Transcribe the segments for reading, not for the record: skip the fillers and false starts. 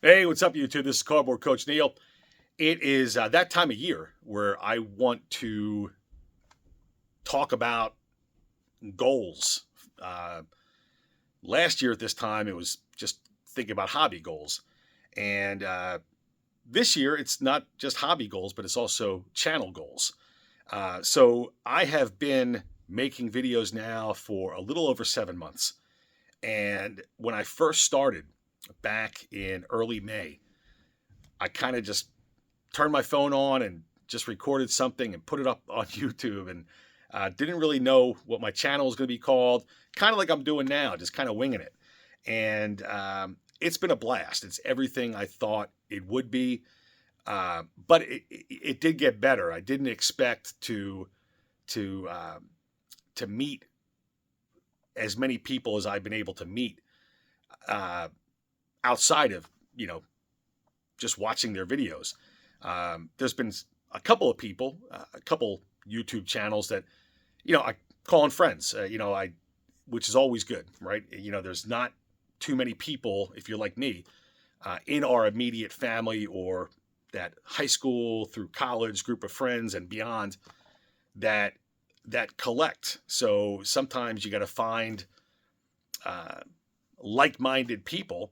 Hey, what's up, YouTube? This is Cardboard Coach Neil. It is that time of year where I want to talk about goals. Uh, Last year at this time, it was just thinking about hobby goals. And this year, it's not just hobby goals, but it's also channel goals. So I have been making videos now for a little over 7 months. And when I first started back in early May, I kind of just turned my phone on and just recorded something and put it up on YouTube and didn't really know what my channel was going to be called. Kind of like I'm doing now, just kind of winging it. And it's been a blast. It's everything I thought it would be. But it did get better. I didn't expect to meet as many people as I've been able to meet outside of just watching their videos. There's been a couple of people, a couple YouTube channels that, I call in friends, which is always good, right? There's not too many people, if you're like me, in our immediate family or that high school through college group of friends and beyond that collect. So sometimes you got to find like-minded people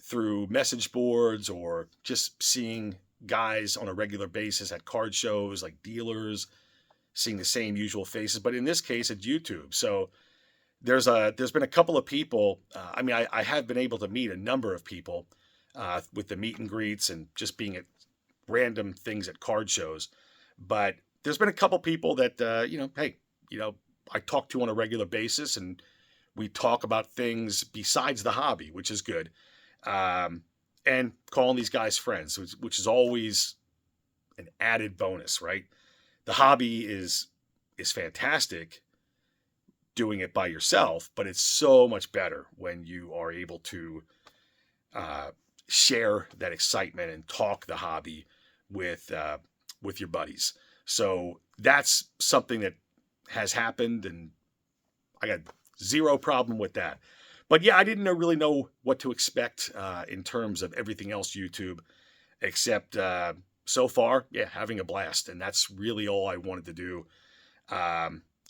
through message boards or just seeing guys on a regular basis at card shows like dealers, seeing the same usual faces. But in this case, it's YouTube. So there's been a couple of people. I have been able to meet a number of people with the meet and greets and just being at random things at card shows. But there's been a couple people that I talk to on a regular basis, and we talk about things besides the hobby, which is good. And calling these guys friends, which is always an added bonus, right? The hobby is fantastic doing it by yourself, but it's so much better when you are able to share that excitement and talk the hobby with your buddies. So that's something that has happened, and I got zero problem with that. But yeah, I didn't really know what to expect in terms of everything else YouTube, except so far, yeah, having a blast. And that's really all I wanted to do,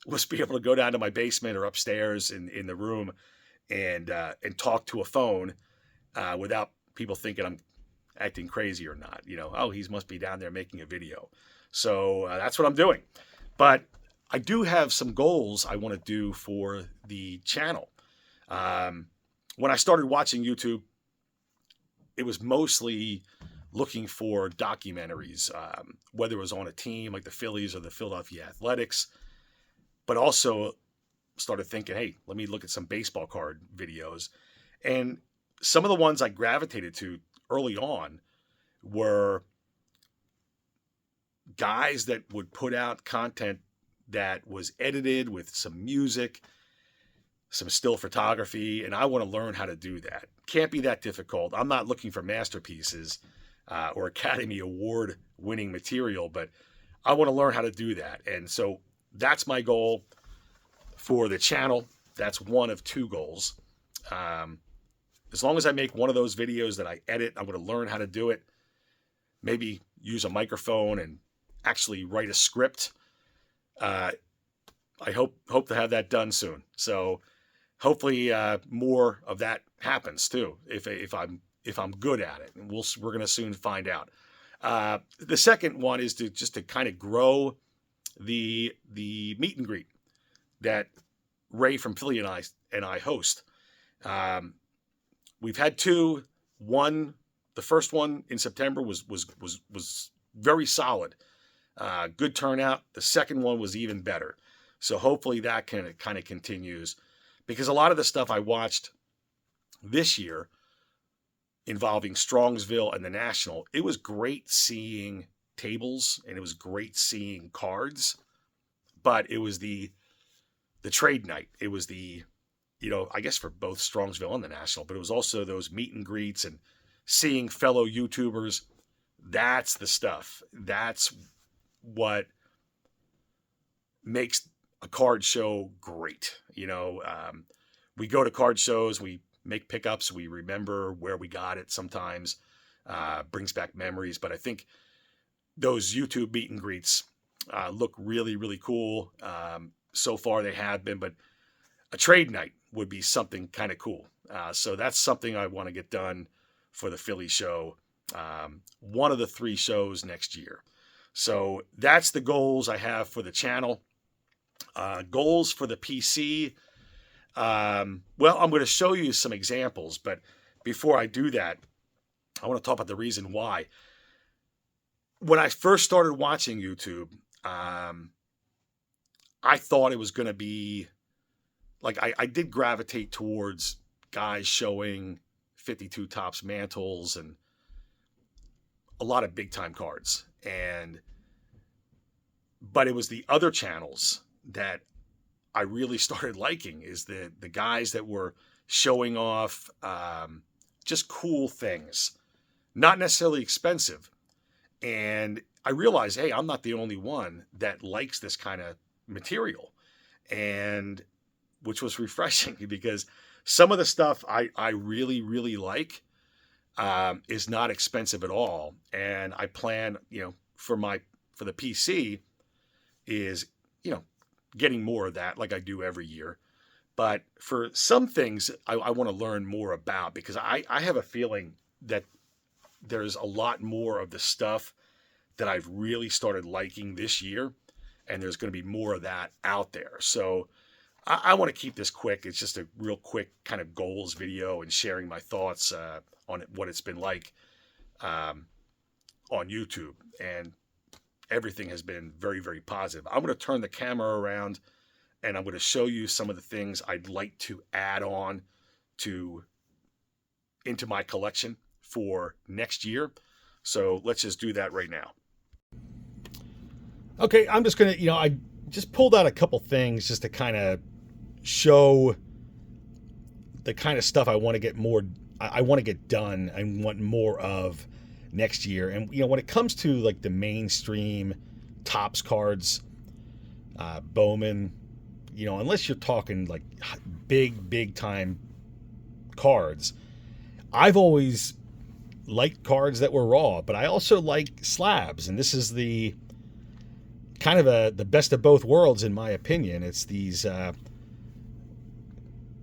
was be able to go down to my basement or upstairs in the room and talk to a phone without people thinking I'm acting crazy or not. Oh, he must be down there making a video. So that's what I'm doing. But I do have some goals I want to do for the channel. When I started watching YouTube, it was mostly looking for documentaries, whether it was on a team like the Phillies or the Philadelphia Athletics, but also started thinking, hey, let me look at some baseball card videos. And some of the ones I gravitated to early on were guys that would put out content that was edited with some music, some still photography, and I want to learn how to do that. Can't be that difficult. I'm not looking for masterpieces or Academy Award winning material, but I want to learn how to do that. And so that's my goal for the channel. That's one of two goals. As long as I make one of those videos that I edit, I'm going to learn how to do it. Maybe use a microphone and actually write a script. I hope to have that done soon. So hopefully more of that happens too, if I'm good at it, and we're going to soon find out. The second one is to kind of grow the meet and greet that Ray from Philly and I host. We've had two. The first one in September was very solid, good turnout. The second one was even better. So hopefully that kind of continues, because a lot of the stuff I watched this year involving Strongsville and the National, it was great seeing tables and it was great seeing cards, but it was the trade night. It was I guess for both Strongsville and the National, but it was also those meet and greets and seeing fellow YouTubers. That's the stuff. That's what makes a card show great. We go to card shows, we make pickups. We remember where we got it sometimes, brings back memories. But I think those YouTube meet and greets look really, really cool. So far they have been, but a trade night would be something kind of cool. So that's something I want to get done for the Philly show. One of the 3 shows next year. So that's the goals I have for the channel. Goals for the PC. Well, I'm going to show you some examples, but before I do that, I want to talk about the reason why. When I first started watching YouTube, I thought it was going to be like, I did gravitate towards guys showing 52 tops mantles and a lot of big time cards. But it was the other channels that I really started liking, is the guys that were showing off just cool things, not necessarily expensive. And I realized, hey, I'm not the only one that likes this kind of material, and which was refreshing because some of the stuff I really, really like is not expensive at all. And I plan, for the PC is, getting more of that like I do every year. But for some things I want to learn more about, because I have a feeling that there's a lot more of the stuff that I've really started liking this year, and there's going to be more of that out there. So I want to keep this quick. It's just a real quick kind of goals video and sharing my thoughts on what it's been like on YouTube. And everything has been very, very positive. I'm going to turn the camera around and I'm going to show you some of the things I'd like to add on into my collection for next year. So let's just do that right now. Okay, I'm just going to, I just pulled out a couple things just to kind of show the kind of stuff I want to get done and want more of next year. And when it comes to like the mainstream Topps cards, Bowman, unless you're talking like big time cards, I've always liked cards that were raw, but I also like slabs, and this is the kind of the best of both worlds in my opinion. It's these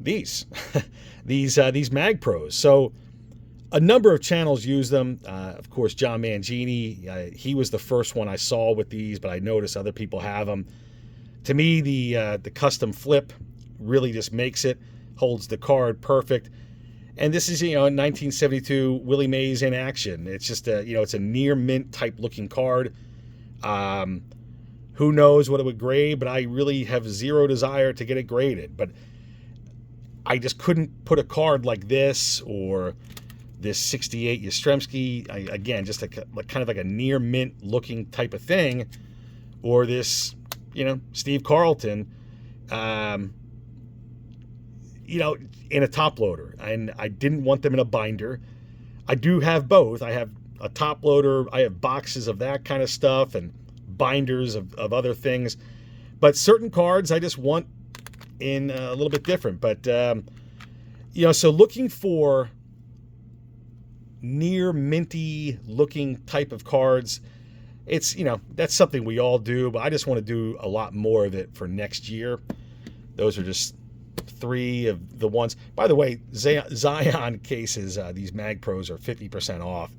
these Mag Pros. So a number of channels use them. Of course, John Mangini, he was the first one I saw with these, but I noticed other people have them. To me, the custom flip really just makes it, holds the card perfect. And this is, in 1972, Willie Mays in action. It's just it's a near mint type looking card. Who knows what it would grade, but I really have zero desire to get it graded. But I just couldn't put a card like this or this 68 Yastrzemski, again, just kind of like a near mint looking type of thing, or this, Steve Carlton, in a top loader. And I didn't want them in a binder. I do have both. I have a top loader. I have boxes of that kind of stuff and binders of other things. But certain cards I just want in a little bit different. But, so looking for near minty looking type of cards, it's, that's something we all do, but I just want to do a lot more of it for next year. Those are just 3 of the ones. By the way, Zion cases, these Mag Pros are 50% off,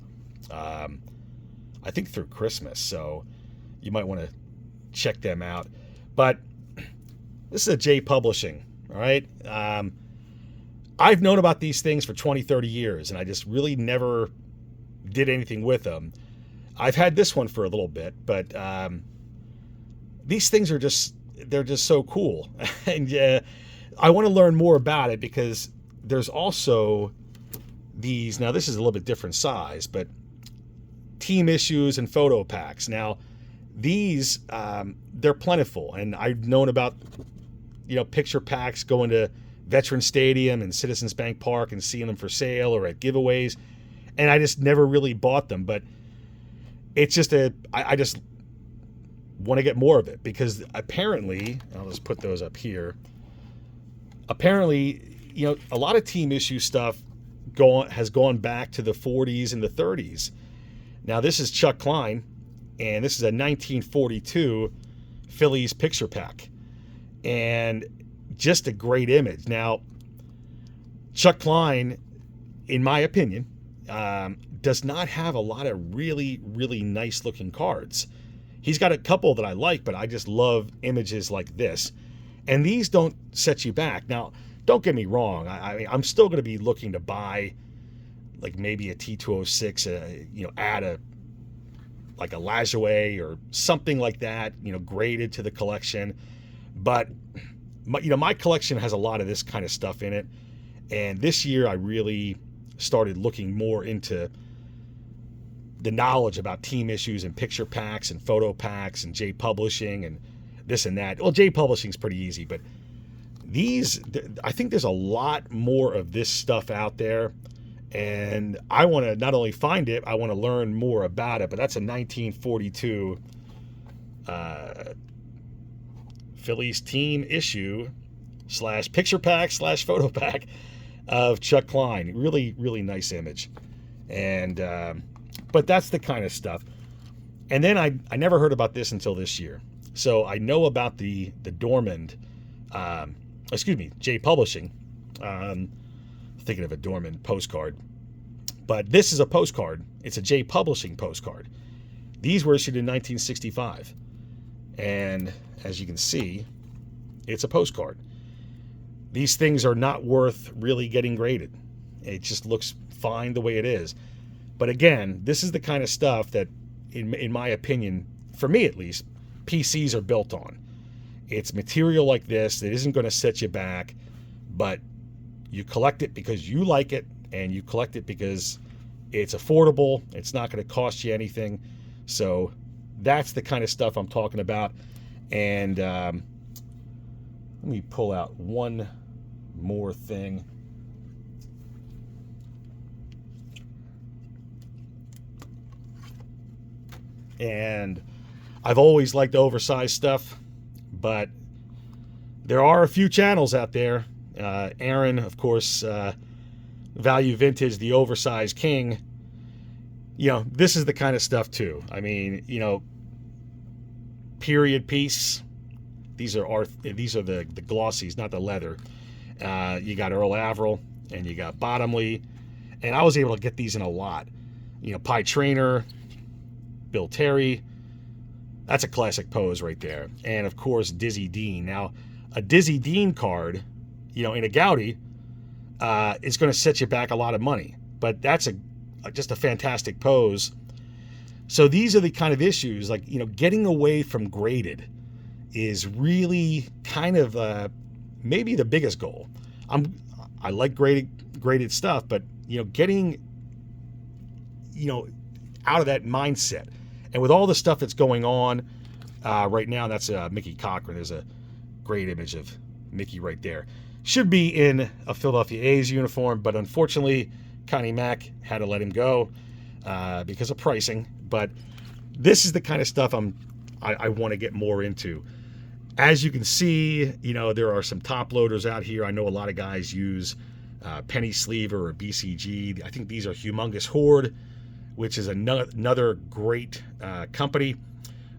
I think through Christmas, so you might want to check them out. But this is a J Publishing, all right? I've known about these things for 20, 30 years, and I just really never did anything with them. I've had this one for a little bit, but these things are they're just so cool. And I want to learn more about it, because there's also these, now this is a little bit different size, but team issues and photo packs. Now, these, they're plentiful, and I've known about, picture packs going to Veteran Stadium and Citizens Bank Park and seeing them for sale or at giveaways, and I just never really bought them. But it's just I just want to get more of it, because apparently, I'll just put those up here. Apparently, a lot of team issue stuff has gone back to the 40s and the 30s. Now, this is Chuck Klein, and this is a 1942 Phillies picture pack. And just a great image. Now, Chuck Klein, in my opinion, does not have a lot of really, really nice looking cards. He's got a couple that I like, but I just love images like this. And these don't set you back. Now, don't get me wrong. I'm still going to be looking to buy like maybe a T206, add a Lajoie or something like that, graded to the collection. But my collection has a lot of this kind of stuff in it. And this year I really started looking more into the knowledge about team issues and picture packs and photo packs and J Publishing and this and that. Well, J Publishing is pretty easy, but I think there's a lot more of this stuff out there. And I want to not only find it, I want to learn more about it. But that's a 1942 Phillies team issue / picture pack / photo pack of Chuck Klein. Really, really nice image. And but that's the kind of stuff. And then I never heard about this until this year. So I know about the Dormand, J Publishing. Thinking of a Dormand postcard. But this is a postcard. It's a J Publishing postcard. These were issued in 1965. And as you can see, it's a postcard. These things are not worth really getting graded. It just looks fine the way it is. But again, this is the kind of stuff that, in my opinion, for me at least, PCs are built on. It's material like this that isn't going to set you back, but you collect it because you like it, and you collect it because it's affordable. It's not going to cost you anything. So that's the kind of stuff I'm talking about. And let me pull out one more thing. And I've always liked oversized stuff, but there are a few channels out there. Aaron, of course, Value Vintage, the oversized king. This is the kind of stuff too. I mean, period piece. These are the glossies, not the leather. You got Earl Averill and you got Bottomley, and I was able to get these in a lot. Pie Traynor, Bill Terry. That's a classic pose right there. And of course, Dizzy Dean. Now, a Dizzy Dean card, in a Goudey, is going to set you back a lot of money. But that's just a fantastic pose. So these are the kind of issues, like, getting away from graded is really kind of maybe the biggest goal. I like graded stuff, but getting out of that mindset. And with all the stuff that's going on right now, that's Mickey Cochran. There's a great image of Mickey right there. Should be in a Philadelphia A's uniform, but unfortunately, Connie Mack had to let him go because of pricing. But this is the kind of stuff I want to get more into. As you can see, there are some top loaders out here. I know a lot of guys use Penny Sleever or BCG. I think these are Humongous Horde, which is another great company.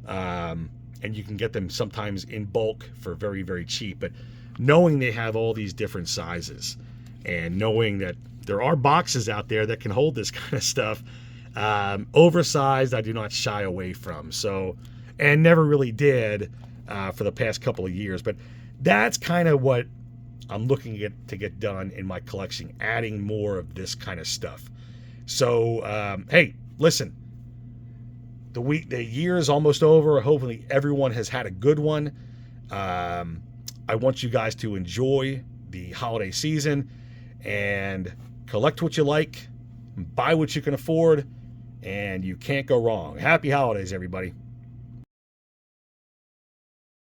And you can get them sometimes in bulk for very, very cheap. But knowing they have all these different sizes and knowing that there are boxes out there that can hold this kind of stuff, oversized, I do not shy away from. So, and never really did for the past couple of years. But that's kind of what I'm looking to get done in my collection, adding more of this kind of stuff. So, hey, listen, the year is almost over. Hopefully everyone has had a good one. I want you guys to enjoy the holiday season and collect what you like, buy what you can afford, and you can't go wrong. Happy holidays, everybody.